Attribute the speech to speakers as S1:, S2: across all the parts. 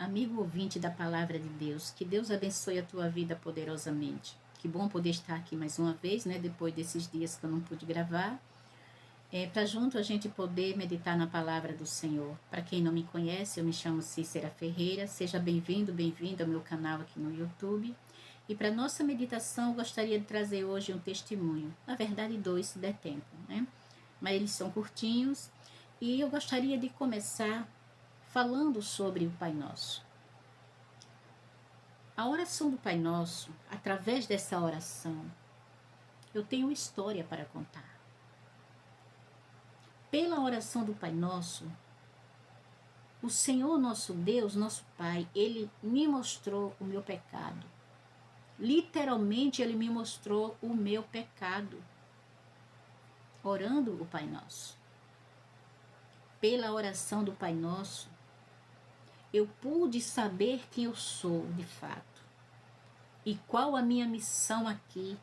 S1: amigo ouvinte da Palavra de Deus, que Deus abençoe a tua vida poderosamente. Que bom poder estar aqui mais uma vez, né? Depois desses dias que eu não pude gravar. Para junto a gente poder meditar na Palavra do Senhor. Para quem não me conhece, eu me chamo Cícera Ferreira. Seja bem-vindo, bem-vinda ao meu canal aqui no YouTube. E para nossa meditação, eu gostaria de trazer hoje um testemunho. Na verdade, 2, se der tempo, né? Mas eles são curtinhos. E eu gostaria de começar falando sobre o Pai Nosso. A oração do Pai Nosso, através dessa oração, eu tenho história para contar. Pela oração do Pai Nosso, o Senhor nosso Deus, nosso Pai, Ele me mostrou o meu pecado. Literalmente, Ele me mostrou o meu pecado, orando o Pai Nosso. Pela oração do Pai Nosso, eu pude saber quem eu sou de fato e qual a minha missão aqui.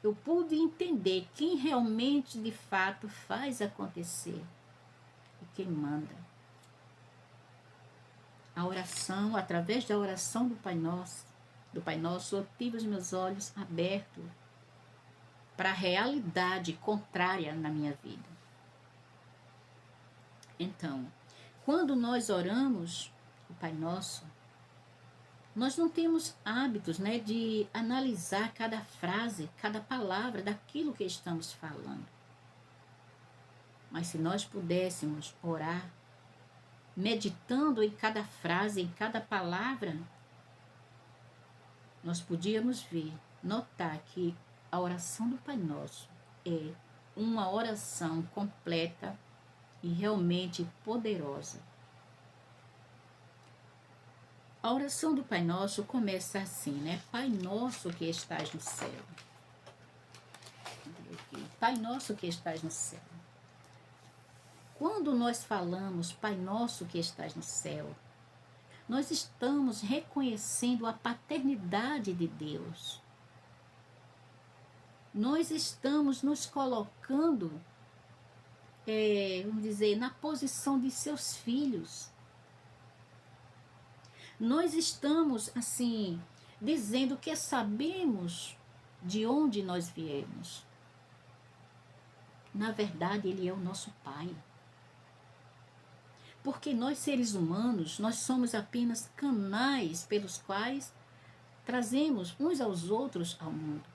S1: Eu pude entender quem realmente de fato faz acontecer e quem manda. A oração, através da oração do Pai Nosso, eu tive os meus olhos abertos para a realidade contrária na minha vida. Então, quando nós oramos o Pai Nosso, nós não temos hábitos, né, de analisar cada frase, cada palavra daquilo que estamos falando. Mas se nós pudéssemos orar, meditando em cada frase, em cada palavra, nós podíamos ver, notar que a oração do Pai Nosso é uma oração completa e realmente poderosa. A oração do Pai Nosso começa assim, né? Pai Nosso que estás no céu. Pai Nosso que estás no céu. Quando nós falamos Pai Nosso que estás no céu, nós estamos reconhecendo a paternidade de Deus. Nós estamos nos colocando, vamos dizer, na posição de seus filhos. Nós estamos, assim, dizendo que sabemos de onde nós viemos. Na verdade, Ele é o nosso Pai. Porque nós, seres humanos, nós somos apenas canais pelos quais trazemos uns aos outros ao mundo.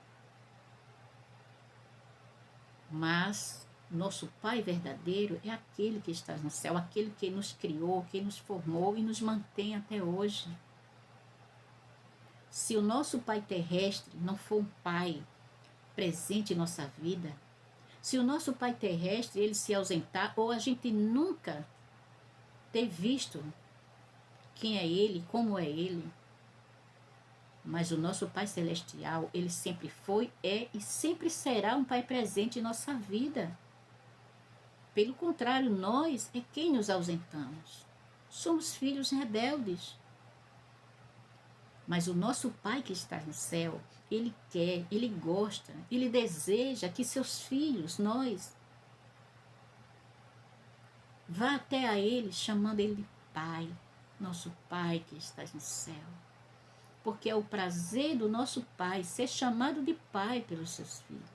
S1: Mas nosso Pai verdadeiro é aquele que está no céu, aquele que nos criou, que nos formou e nos mantém até hoje. Se o nosso Pai terrestre não for um Pai presente em nossa vida, se o nosso Pai terrestre ele se ausentar ou a gente nunca ter visto quem é Ele, como é Ele, mas o nosso Pai Celestial, Ele sempre foi, é e sempre será um Pai presente em nossa vida. Pelo contrário, nós é quem nos ausentamos. Somos filhos rebeldes. Mas o nosso Pai que está no céu, Ele quer, Ele gosta, Ele deseja que seus filhos, nós, vá até a Ele, chamando Ele de Pai, nosso Pai que estás no céu. Porque é o prazer do nosso Pai ser chamado de Pai pelos seus filhos.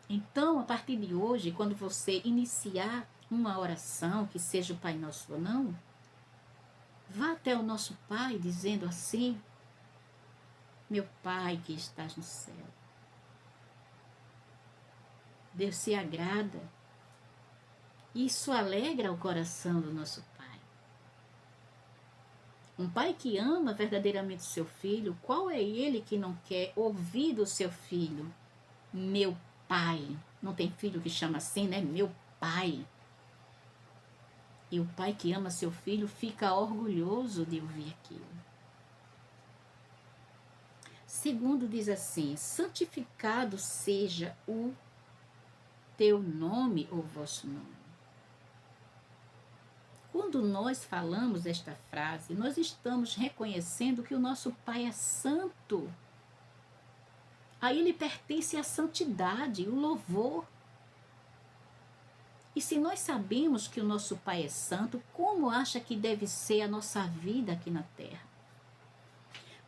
S1: Então, a partir de hoje, quando você iniciar uma oração, que seja o Pai Nosso ou não, vá até o nosso Pai dizendo assim: meu Pai que estás no céu. Deus se agrada. Isso alegra o coração do nosso Pai. Um pai que ama verdadeiramente o seu filho, qual é ele que não quer ouvir do seu filho? Meu Pai. Não tem filho que chama assim, né? Meu Pai. E o pai que ama seu filho fica orgulhoso de ouvir aquilo. Segundo diz assim: santificado seja o teu nome ou vosso nome. Quando nós falamos esta frase, nós estamos reconhecendo que o nosso Pai é santo. A Ele pertence a santidade, o louvor. E se nós sabemos que o nosso Pai é santo, como acha que deve ser a nossa vida aqui na terra?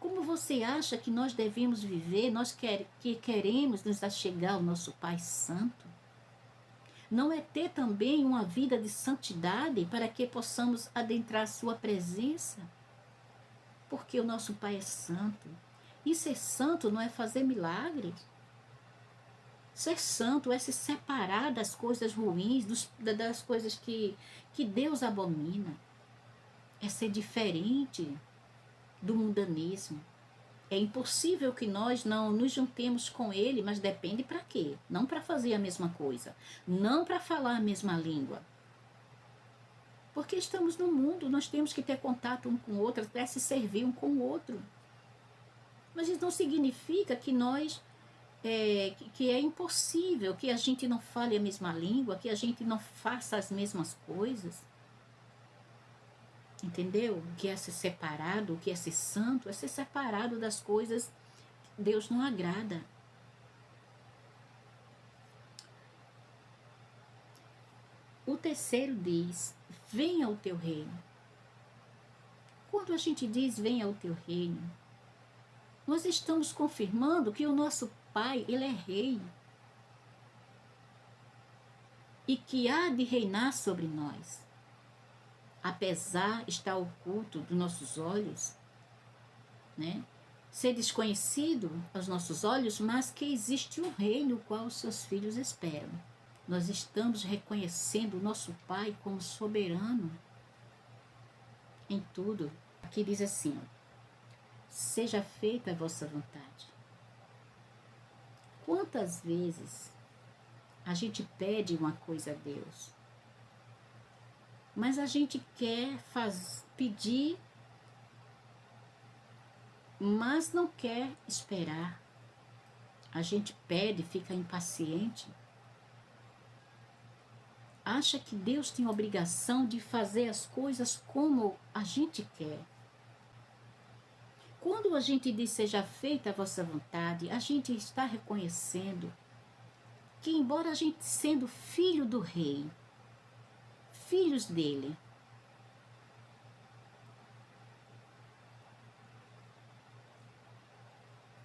S1: Como você acha que nós devemos viver, nós que queremos nos achegar ao nosso Pai Santo? Não é ter também uma vida de santidade para que possamos adentrar a sua presença? Porque o nosso Pai é santo. E ser santo não é fazer milagres. Ser santo é se separar das coisas ruins, das coisas que Deus abomina. É ser diferente do mundanismo. É impossível que nós não nos juntemos com Ele, mas depende para quê? Não para fazer a mesma coisa, não para falar a mesma língua. Porque estamos no mundo, nós temos que ter contato um com o outro, até se servir um com o outro. Mas isso não significa que nós, que é impossível que a gente não fale a mesma língua, que a gente não faça as mesmas coisas. Entendeu? O que é ser separado, o que é ser santo, é ser separado das coisas que Deus não agrada. O terceiro diz, venha o teu reino. Quando a gente diz venha o teu reino, nós estamos confirmando que o nosso Pai, Ele é rei. E que há de reinar sobre nós. Apesar de estar oculto dos nossos olhos, né? Ser desconhecido aos nossos olhos, mas que existe um reino o qual os seus filhos esperam. Nós estamos reconhecendo o nosso Pai como soberano em tudo. Aqui diz assim, seja feita a vossa vontade. Quantas vezes a gente pede uma coisa a Deus, mas a gente quer pedir, mas não quer esperar. A gente pede, fica impaciente. Acha que Deus tem a obrigação de fazer as coisas como a gente quer. Quando a gente diz seja feita a vossa vontade, a gente está reconhecendo que, embora a gente sendo filho do rei, filhos dele,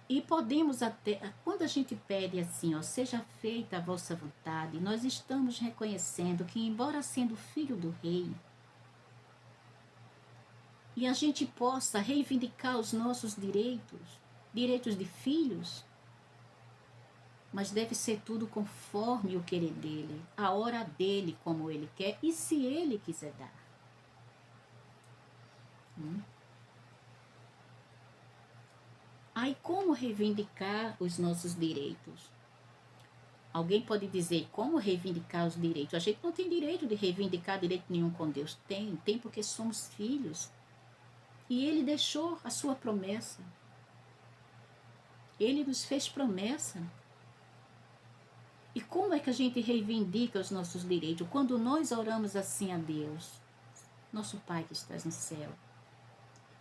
S1: e podemos até, quando a gente pede assim, seja feita a vossa vontade, nós estamos reconhecendo que, embora sendo filho do rei, e a gente possa reivindicar os nossos direitos de filhos, mas deve ser tudo conforme o querer dele, a hora dele, como ele quer, e se ele quiser dar. Aí como reivindicar os nossos direitos? Alguém pode dizer, como reivindicar os direitos? A gente não tem direito de reivindicar direito nenhum com Deus. Tem porque somos filhos. E Ele deixou a sua promessa. Ele nos fez promessa. E como é que a gente reivindica os nossos direitos? Quando nós oramos assim a Deus, nosso Pai que estás no céu,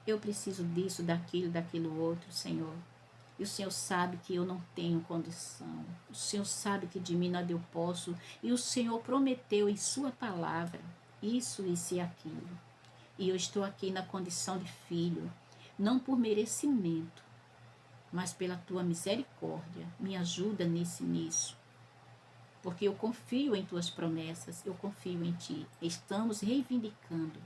S1: eu preciso disso, daquilo outro, Senhor. E o Senhor sabe que eu não tenho condição. O Senhor sabe que de mim nada eu posso. E o Senhor prometeu em sua palavra isso e aquilo. E eu estou aqui na condição de filho, não por merecimento, mas pela tua misericórdia. Me ajuda nisso. Porque eu confio em tuas promessas, eu confio em ti. Estamos reivindicando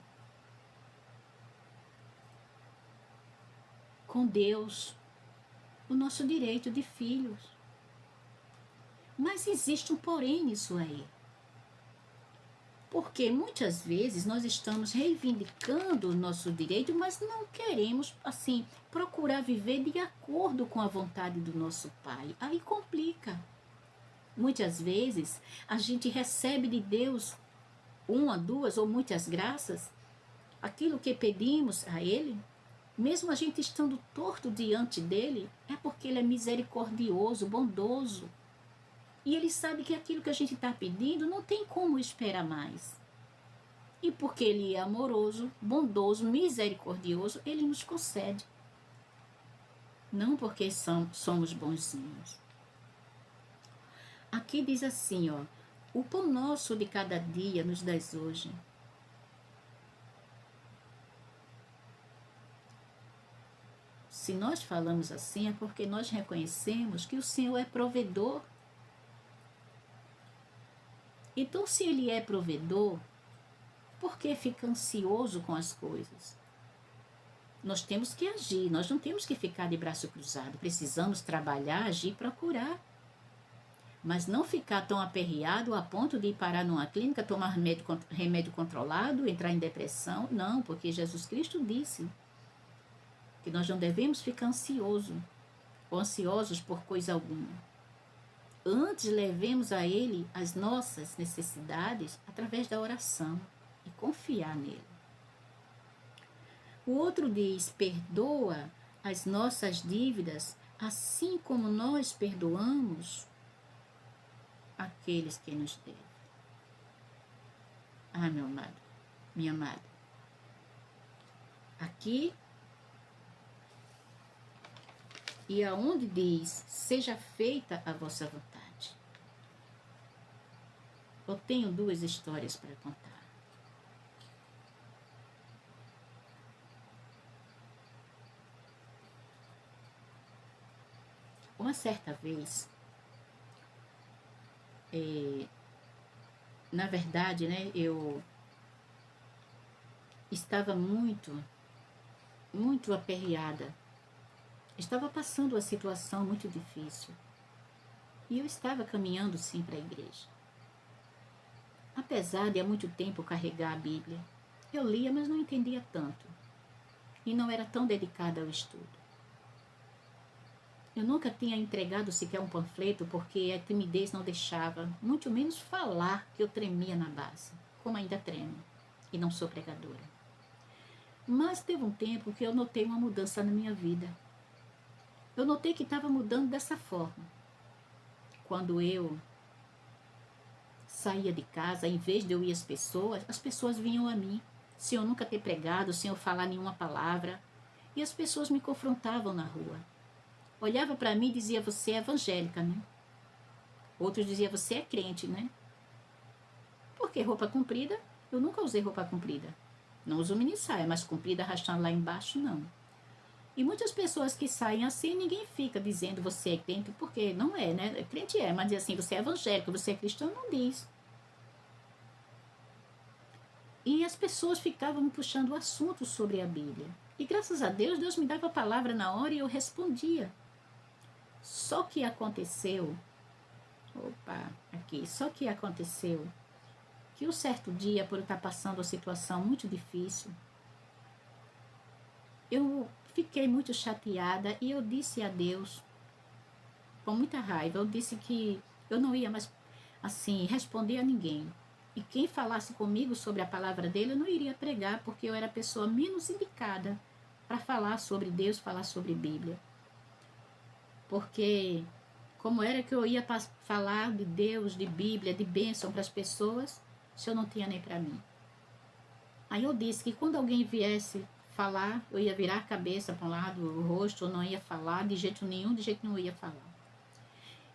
S1: com Deus o nosso direito de filhos. Mas existe um porém nisso aí. Porque muitas vezes nós estamos reivindicando o nosso direito, mas não queremos, assim, procurar viver de acordo com a vontade do nosso Pai. Aí complica. Muitas vezes a gente recebe de Deus uma, duas ou muitas graças, aquilo que pedimos a Ele, mesmo a gente estando torto diante dele, é porque ele é misericordioso, bondoso. E ele sabe que aquilo que a gente está pedindo não tem como esperar mais. E porque ele é amoroso, bondoso, misericordioso, ele nos concede. Não porque somos bonzinhos. Aqui diz assim, O pão nosso de cada dia nos dás hoje. Se nós falamos assim, é porque nós reconhecemos que o Senhor é provedor. Então, se Ele é provedor, por que fica ansioso com as coisas? Nós temos que agir, nós não temos que ficar de braço cruzado. Precisamos trabalhar, agir, procurar. Mas não ficar tão aperreado a ponto de ir parar numa clínica, tomar remédio controlado, entrar em depressão. Não, porque Jesus Cristo disse que nós não devemos ficar ansiosos por coisa alguma. Antes levemos a Ele as nossas necessidades através da oração e confiar nele. O outro diz, perdoa as nossas dívidas, assim como nós perdoamos aqueles que nos devem. Ah, meu amado, minha amada. Aqui e aonde diz, seja feita a vossa vontade. Eu tenho 2 histórias para contar. Uma certa vez, na verdade, né, eu estava muito aperreada. Estava passando uma situação muito difícil. E eu estava caminhando, sim, para a igreja. Apesar de há muito tempo carregar a Bíblia, eu lia, mas não entendia tanto. E não era tão dedicada ao estudo. Eu nunca tinha entregado sequer um panfleto, porque a timidez não deixava, muito menos falar, que eu tremia na base, como ainda tremo, e não sou pregadora. Mas teve um tempo que eu notei uma mudança na minha vida. Eu notei que estava mudando dessa forma. Quando eu saía de casa, em vez de eu ir às pessoas, as pessoas vinham a mim, sem eu nunca ter pregado, sem eu falar nenhuma palavra. E as pessoas me confrontavam na rua. Olhava para mim e dizia, você é evangélica, né? Outros diziam, você é crente, né? Porque roupa comprida, eu nunca usei roupa comprida. Não uso mini saia, mas comprida arrastando lá embaixo, não. E muitas pessoas que saem assim, ninguém fica dizendo você é crente, porque não é, né? Crente é, mas diz assim, você é evangélico, você é cristão, não diz. E as pessoas ficavam me puxando o assunto sobre a Bíblia. E graças a Deus, Deus me dava a palavra na hora e eu respondia. Só que aconteceu, que um certo dia, por eu estar passando uma situação muito difícil, eu fiquei muito chateada e eu disse a Deus, com muita raiva, eu disse que eu não ia mais, assim, responder a ninguém. E quem falasse comigo sobre a palavra dele, eu não iria pregar, porque eu era a pessoa menos indicada para falar sobre Deus, falar sobre Bíblia. Porque como era que eu ia falar de Deus, de Bíblia, de bênção para as pessoas, se eu não tinha nem para mim? Aí eu disse que quando alguém viesse falar, eu ia virar a cabeça para um lado, o rosto, eu não ia falar de jeito nenhum eu ia falar.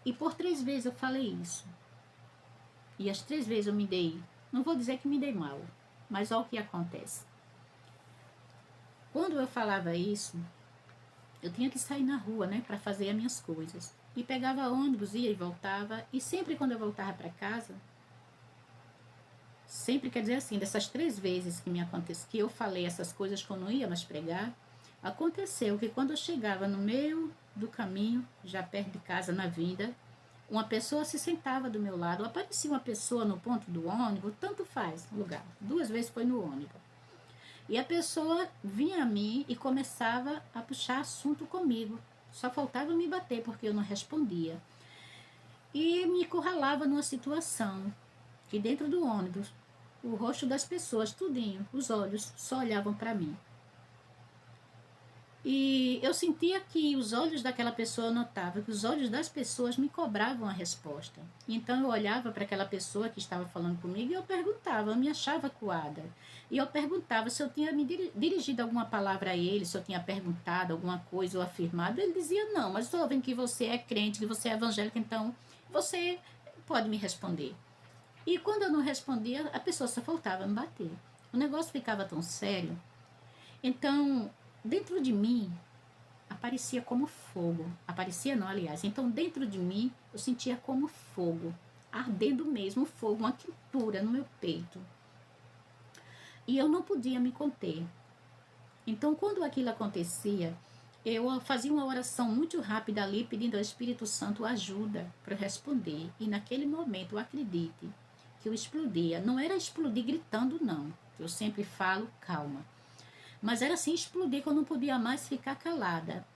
S1: E por 3 vezes eu falei isso. E as 3 vezes eu me dei, não vou dizer que me dei mal, mas olha o que acontece. Quando eu falava isso, eu tinha que sair na rua, né, para fazer as minhas coisas. E pegava ônibus, ia e voltava, e sempre quando eu voltava para casa, sempre, quer dizer assim, dessas 3 vezes que me aconteceu, que eu falei essas coisas que eu não ia mais pregar, aconteceu que quando eu chegava no meio do caminho, já perto de casa, na vinda, uma pessoa se sentava do meu lado, aparecia uma pessoa no ponto do ônibus, tanto faz lugar, 2 vezes foi no ônibus. E a pessoa vinha a mim e começava a puxar assunto comigo. Só faltava me bater, porque eu não respondia. E me encurralava numa situação que dentro do ônibus, o rosto das pessoas, tudinho, os olhos, só olhavam para mim. E eu sentia que os olhos daquela pessoa, eu notava que os olhos das pessoas me cobravam a resposta. Então eu olhava para aquela pessoa que estava falando comigo e eu perguntava, eu me achava acuada. E eu perguntava se eu tinha me dirigido alguma palavra a ele, se eu tinha perguntado alguma coisa ou afirmado. Ele dizia, não, mas estou vendo que você é crente, que você é evangélico, então você pode me responder. E quando eu não respondia, a pessoa só faltava me bater. O negócio ficava tão sério. Então, dentro de mim, aparecia como fogo. Aparecia não, aliás. Então, dentro de mim, eu sentia como fogo. Ardendo mesmo fogo, uma quentura no meu peito. E eu não podia me conter. Então, quando aquilo acontecia, eu fazia uma oração muito rápida ali, pedindo ao Espírito Santo ajuda para responder. E naquele momento, acredite, que eu explodia. Não era explodir gritando, não. Eu sempre falo, calma. Mas era assim, explodir, que eu não podia mais ficar calada.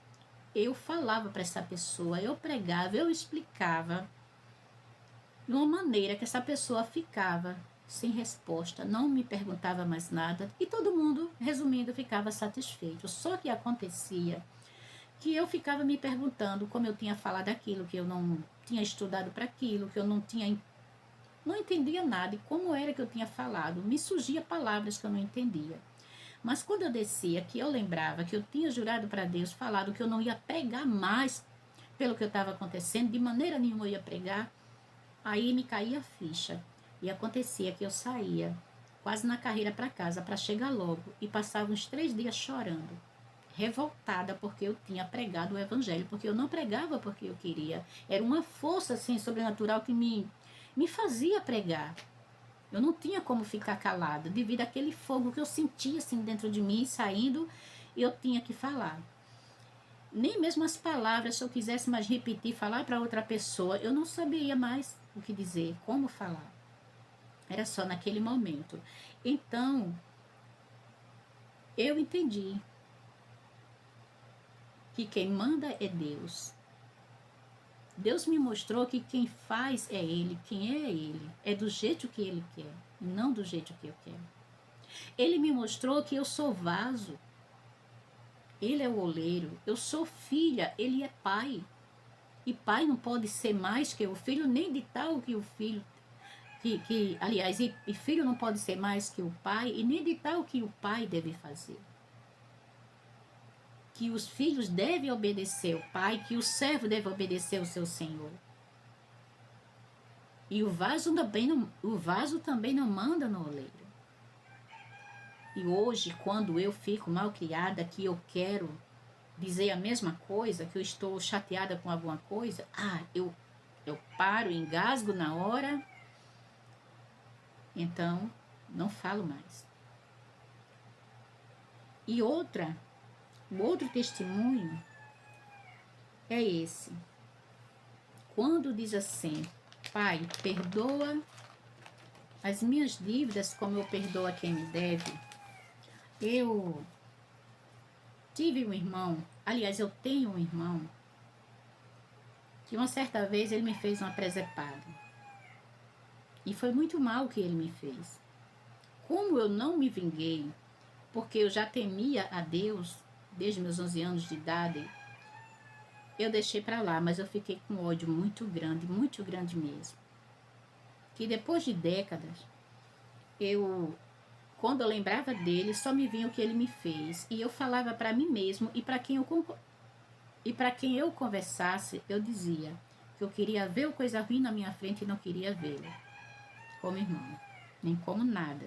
S1: Eu falava para essa pessoa, eu pregava, eu explicava de uma maneira que essa pessoa ficava sem resposta, não me perguntava mais nada e todo mundo, resumindo, ficava satisfeito. Só que acontecia que eu ficava me perguntando como eu tinha falado aquilo, que eu não tinha estudado para aquilo, que eu não entendia nada e como era que eu tinha falado. Me surgia palavras que eu não entendia. Mas quando eu descia, que eu lembrava que eu tinha jurado para Deus, falado que eu não ia pregar mais pelo que estava acontecendo, de maneira nenhuma eu ia pregar, aí me caía a ficha. E acontecia que eu saía quase na carreira para casa, para chegar logo, e passava uns 3 dias chorando, revoltada porque eu tinha pregado o evangelho, porque eu não pregava porque eu queria. Era uma força assim sobrenatural que me fazia pregar. Eu não tinha como ficar calada, devido àquele fogo que eu sentia assim dentro de mim, saindo, e eu tinha que falar. Nem mesmo as palavras, se eu quisesse mais repetir, falar para outra pessoa, eu não sabia mais o que dizer, como falar. Era só naquele momento. Então, eu entendi que quem manda é Deus. Deus me mostrou que quem faz é Ele, quem é Ele. É do jeito que Ele quer, não do jeito que eu quero. Ele me mostrou que eu sou vaso. Ele é o oleiro. Eu sou filha, Ele é pai. E pai não pode ser mais que o filho, nem de tal que o filho... aliás, e filho não pode ser mais que o pai, e nem de tal que o pai deve fazer. Que os filhos devem obedecer ao pai, que o servo deve obedecer ao seu senhor. E o vaso também não manda no oleiro. E hoje, quando eu fico mal criada, que eu quero dizer a mesma coisa, que eu estou chateada com alguma coisa, eu paro, engasgo na hora, então não falo mais. E o outro testemunho é esse. Quando diz assim, Pai, perdoa as minhas dívidas como eu perdoo a quem me deve. Eu tive um irmão, aliás, eu tenho um irmão, que uma certa vez ele me fez uma presepada. E foi muito mal o que ele me fez. Como eu não me vinguei, porque eu já temia a Deus desde meus 11 anos de idade, eu deixei para lá, mas eu fiquei com ódio muito grande mesmo. Que depois de décadas, quando eu lembrava dele, só me vinha o que ele me fez. E eu falava para mim mesmo e para quem eu conversasse, eu dizia que eu queria ver coisa ruim na minha frente e não queria vê-lo como irmão, nem como nada.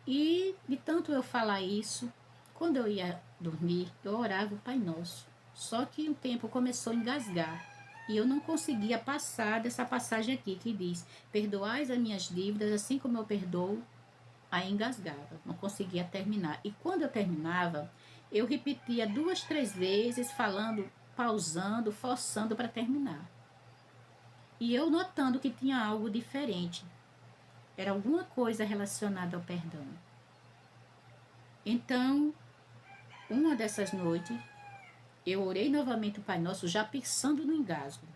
S1: E de tanto eu falar isso, quando eu ia dormir, eu orava o Pai Nosso. Só que o tempo começou a engasgar e eu não conseguia passar dessa passagem aqui que diz: perdoais as minhas dívidas assim como eu perdoo. Aí engasgava, não conseguia terminar. E quando eu terminava, eu repetia 2, 3 vezes, falando, pausando, forçando para terminar. E eu notando que tinha algo diferente. Era alguma coisa relacionada ao perdão. Então, uma dessas noites, eu orei novamente o Pai Nosso, já pensando no engasgo.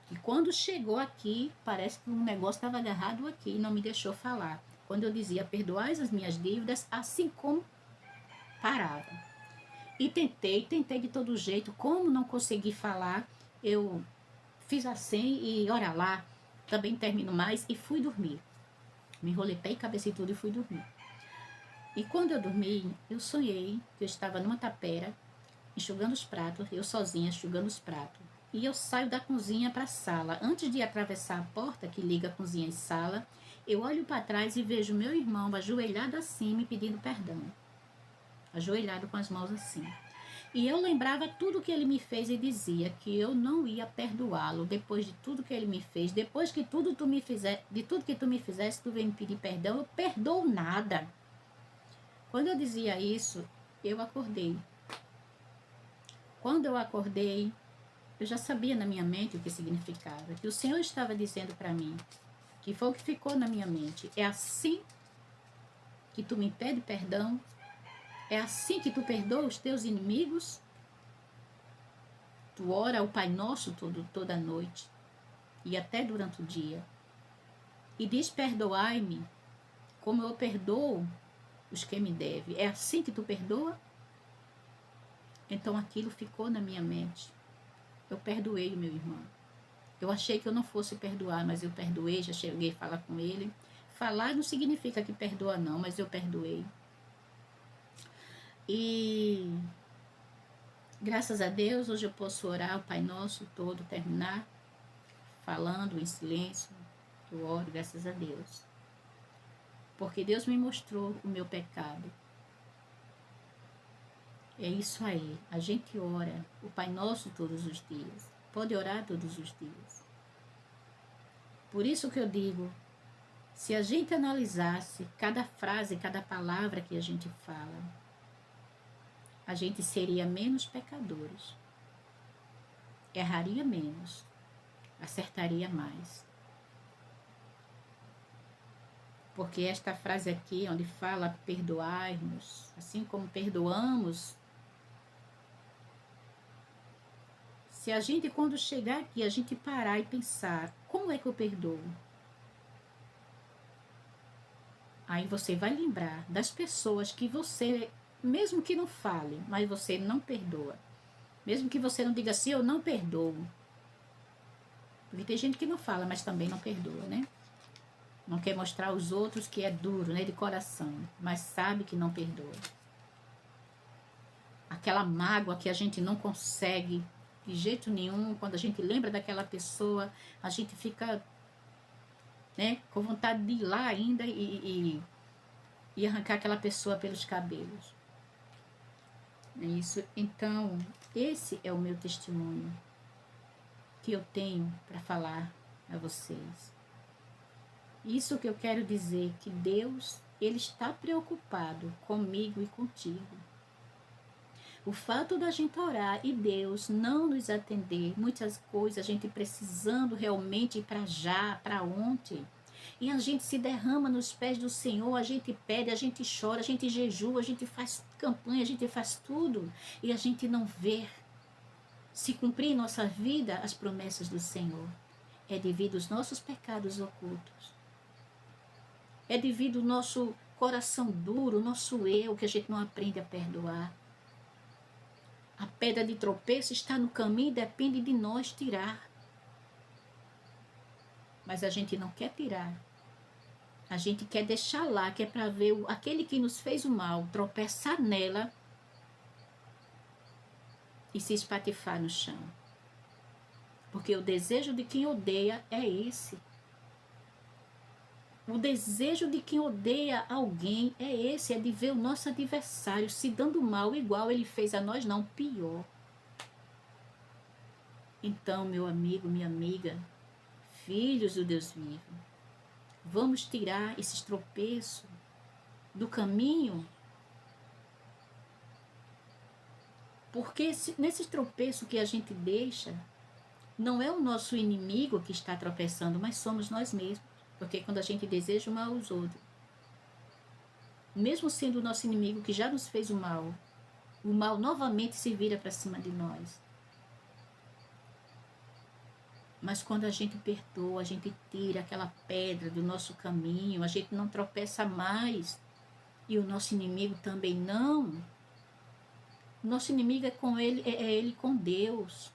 S1: E quando chegou aqui, parece que um negócio estava agarrado aqui e não me deixou falar. Quando eu dizia, perdoais as minhas dívidas, assim como parava. E tentei de todo jeito, como não consegui falar, eu fiz assim e olha lá, também termino mais e fui dormir. Me enrolei pé e cabeça e tudo e fui dormir. E quando eu dormi, eu sonhei que eu estava numa tapera, enxugando os pratos, eu sozinha enxugando os pratos. E eu saio da cozinha para a sala. Antes de atravessar a porta que liga a cozinha e sala, eu olho para trás e vejo meu irmão ajoelhado assim, me pedindo perdão. Ajoelhado com as mãos assim. E eu lembrava tudo que ele me fez e dizia que eu não ia perdoá-lo depois de tudo que ele me fez. Depois que tudo tu me fizer, de tudo que tu me fizesse, tu vem me pedir perdão, eu perdoo nada. Quando eu dizia isso, eu acordei. Quando eu acordei, eu já sabia na minha mente o que significava, que o Senhor estava dizendo para mim, que foi o que ficou na minha mente. É assim que tu me pede perdão? É assim que tu perdoa os teus inimigos? Tu ora ao Pai Nosso toda noite e até durante o dia. E diz, perdoai-me como eu perdoo os que me devem. É assim que tu perdoa? Então aquilo ficou na minha mente. Eu perdoei o meu irmão. Eu achei que eu não fosse perdoar, mas eu perdoei, já cheguei a falar com ele. Falar não significa que perdoa não, mas eu perdoei. E graças a Deus, hoje eu posso orar o Pai Nosso todo, terminar falando em silêncio. Eu oro, graças a Deus. Porque Deus me mostrou o meu pecado. É isso aí. A gente ora o Pai Nosso todos os dias. Pode orar todos os dias. Por isso que eu digo, se a gente analisasse cada frase, cada palavra que a gente fala, a gente seria menos pecadores. Erraria menos. Acertaria mais. Porque esta frase aqui, onde fala perdoai-nos, assim como perdoamos, se a gente, quando chegar aqui, a gente parar e pensar, como é que eu perdoo? Aí você vai lembrar das pessoas que você, mesmo que não fale, mas você não perdoa. Mesmo que você não diga assim, eu não perdoo. Porque tem gente que não fala, mas também não perdoa, né? Não quer mostrar aos outros que é duro, né? De coração, mas sabe que não perdoa. Aquela mágoa que a gente não consegue de jeito nenhum, quando a gente lembra daquela pessoa, a gente fica, né, com vontade de ir lá ainda e arrancar aquela pessoa pelos cabelos. É isso. Então, esse é o meu testemunho que eu tenho para falar a vocês. Isso que eu quero dizer, que Deus, Ele está preocupado comigo e contigo. O fato da gente orar e Deus não nos atender, muitas coisas a gente precisando realmente ir para já, para ontem. E a gente se derrama nos pés do Senhor, a gente pede, a gente chora, a gente jejua, a gente faz campanha, a gente faz tudo. E a gente não vê se cumprir em nossa vida as promessas do Senhor. É devido aos nossos pecados ocultos. É devido ao nosso coração duro, o nosso eu, que a gente não aprende a perdoar. A pedra de tropeço está no caminho e depende de nós tirar. Mas a gente não quer tirar. A gente quer deixar lá, que é para ver aquele que nos fez o mal tropeçar nela e se espatifar no chão. Porque o desejo de quem odeia é esse. O desejo de quem odeia alguém é esse, é de ver o nosso adversário se dando mal igual ele fez a nós, não, pior. Então, meu amigo, minha amiga, filhos do Deus vivo, vamos tirar esses tropeços do caminho, porque nesses tropeços que a gente deixa, não é o nosso inimigo que está tropeçando, mas somos nós mesmos. Porque quando a gente deseja o mal aos outros, mesmo sendo o nosso inimigo que já nos fez o mal novamente se vira para cima de nós. Mas quando a gente perdoa, a gente tira aquela pedra do nosso caminho, a gente não tropeça mais. E o nosso inimigo também não. O nosso inimigo é com ele, é ele com Deus.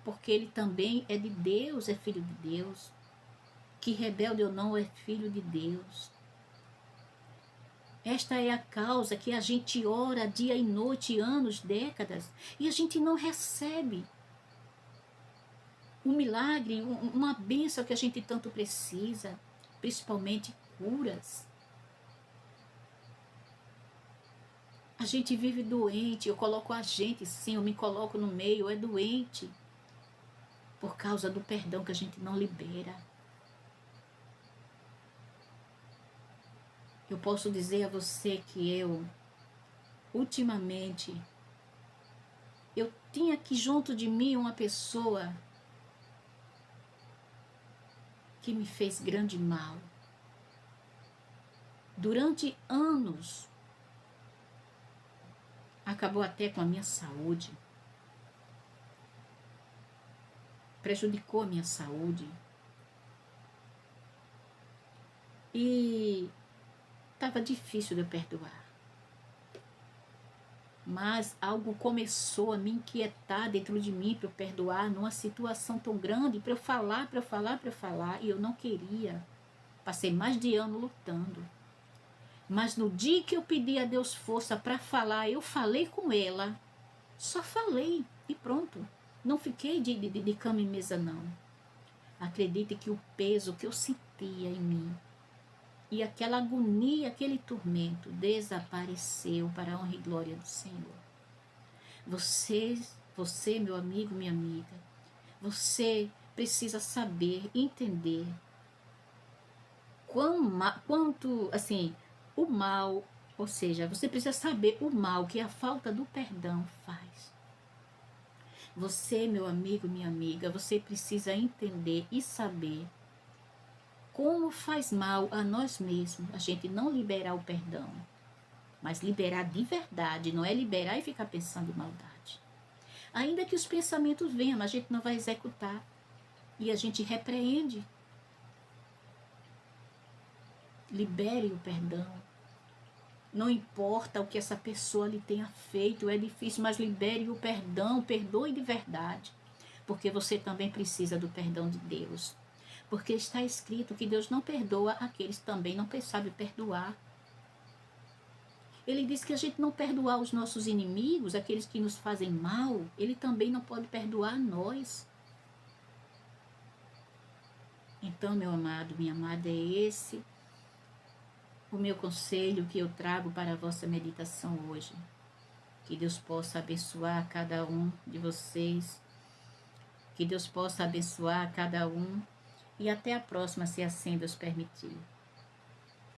S1: Porque ele também é de Deus, é filho de Deus. Que rebelde ou não, é filho de Deus. Esta é a causa que a gente ora dia e noite, anos, décadas, e a gente não recebe um milagre, uma bênção que a gente tanto precisa, principalmente curas. A gente vive doente, eu coloco a gente, sim, eu me coloco no meio, é doente. Por causa do perdão que a gente não libera. Eu posso dizer a você que ultimamente, eu tinha aqui junto de mim uma pessoa que me fez grande mal. Durante anos, acabou até com a minha saúde. Prejudicou a minha saúde. E estava difícil de eu perdoar. Mas algo começou a me inquietar dentro de mim para eu perdoar numa situação tão grande, para eu falar, e eu não queria. Passei mais de ano lutando. Mas no dia que eu pedi a Deus força para falar, eu falei com ela. Só falei e pronto. Não fiquei de cama e mesa, não. Acredite que o peso que eu sentia em mim e aquela agonia, aquele tormento desapareceu para a honra e glória do Senhor. Você, meu amigo, minha amiga, você precisa saber, entender quanto, assim, o mal, ou seja, você precisa saber o mal que a falta do perdão faz. Você, meu amigo, minha amiga, você precisa entender e saber como faz mal a nós mesmos a gente não liberar o perdão, mas liberar de verdade, não é liberar e ficar pensando em maldade. Ainda que os pensamentos venham, a gente não vai executar e a gente repreende. Libere o perdão. Não importa o que essa pessoa lhe tenha feito, é difícil, mas libere o perdão, perdoe de verdade, porque você também precisa do perdão de Deus. Porque está escrito que Deus não perdoa aqueles que também não sabem perdoar. Ele diz que a gente não perdoar os nossos inimigos, aqueles que nos fazem mal, Ele também não pode perdoar nós. Então, meu amado, minha amada, é esse o meu conselho que eu trago para a vossa meditação hoje. Que Deus possa abençoar cada um de vocês. Que Deus possa abençoar cada um. E até a próxima, se assim Deus permitir.